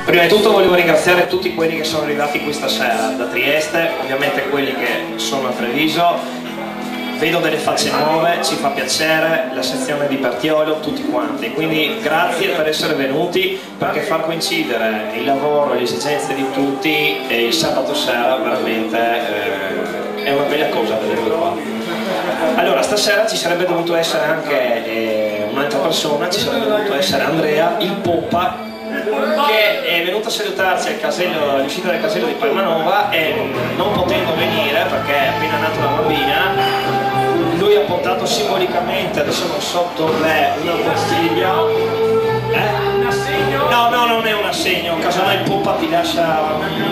Prima di tutto volevo ringraziare tutti quelli che sono arrivati questa sera da Trieste, ovviamente quelli che sono a Treviso. Vedo delle facce nuove, ci fa piacere, la sezione di Bertiolo, tutti quanti. Quindi grazie per essere venuti, perché far coincidere il lavoro e le esigenze di tutti e il sabato sera veramente è una bella cosa vederlo qua. Allora, stasera ci sarebbe dovuto essere anche un'altra persona, ci sarebbe dovuto essere Andrea, il Poppa, che è venuto a salutarci all'uscita del casello di Palmanova e non potendo venire perché è appena nata la bambina, lui ha portato simbolicamente, adesso non so dov'è, una bottiglia. Un assegno? No, non è un assegno, casomai il Poppa ti lascia.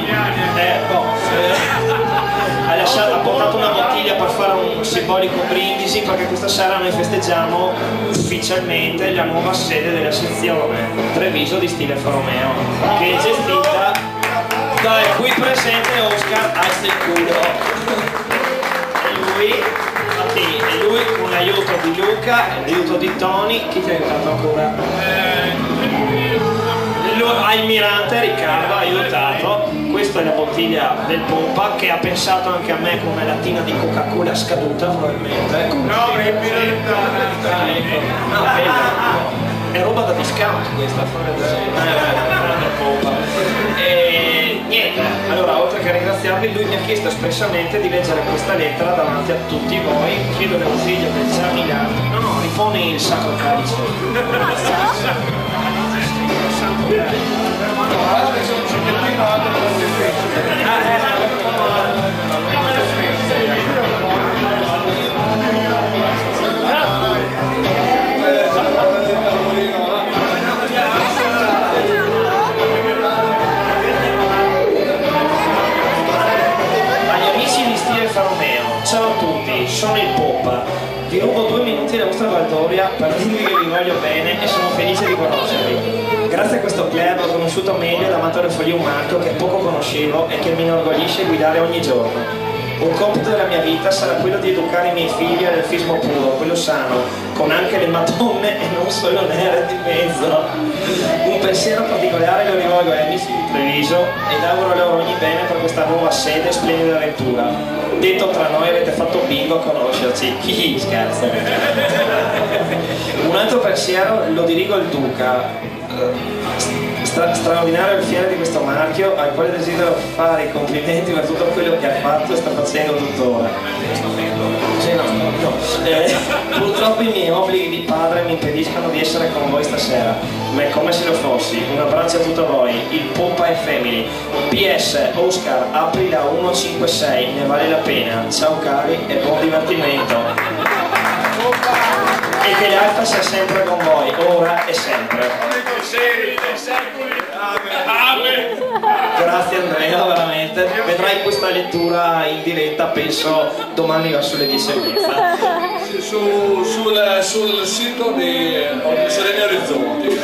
Ha portato una bottiglia per fare un simbolico brindisi, perché questa sera noi festeggiamo ufficialmente la nuova sede della sezione Treviso di Stile Alfa Romeo, che è gestita dal qui presente Oscar Alsteculo. E lui con l'aiuto di Luca, l'aiuto di Tony. Chi ti ha aiutato ancora? Almirante Riccardo ha aiutato. Questa è la bottiglia del Poppa, che ha pensato anche a me come latina di Coca-Cola scaduta probabilmente. No, è è roba da discount questa, Poppa. E niente, allora oltre che ringraziarvi, lui mi ha chiesto espressamente di leggere questa lettera davanti a tutti voi. Chiedo l'ausilio del Giamilano. No, riponi il sacro calice. Agli amici di Stile Alfa Romeo, ciao a tutti, sono il Poppa. Vi rubo 2 minuti della vostra Valdoria per dirvi che vi voglio bene e sono felice di conoscervi. Grazie a questo club ho conosciuto meglio l'amatore Foglio un marchio che poco conoscevo e che mi inorgoglisce guidare ogni giorno. Un compito della mia vita sarà quello di educare i miei figli all'elfismo puro, quello sano, con anche le madonne e non solo nere di mezzo. Un pensiero particolare lo rivolgo agli amici di Treviso ed auguro loro ogni bene per questa nuova sede e splendida avventura. Detto tra noi, avete fatto bingo a conoscerci. Chi scherzo. Un altro pensiero lo dirigo al Duca. Straordinario il fiere di questo marchio, al quale desidero fare i complimenti per tutto quello che ha fatto e sta facendo tuttora. Purtroppo i miei obblighi di padre mi impediscono di essere con voi stasera, ma è come se lo fossi. Un abbraccio a tutti voi, il Poppa e Family. PS, Oscar, apri la 156, ne vale la pena. Ciao cari e buon divertimento. E che l'Alfa sia sempre con voi, ora e sempre. Grazie Andrea, veramente. Vedrai questa lettura in diretta, penso, domani verso le 10:30. Sul sito di Sereni Orizzonti.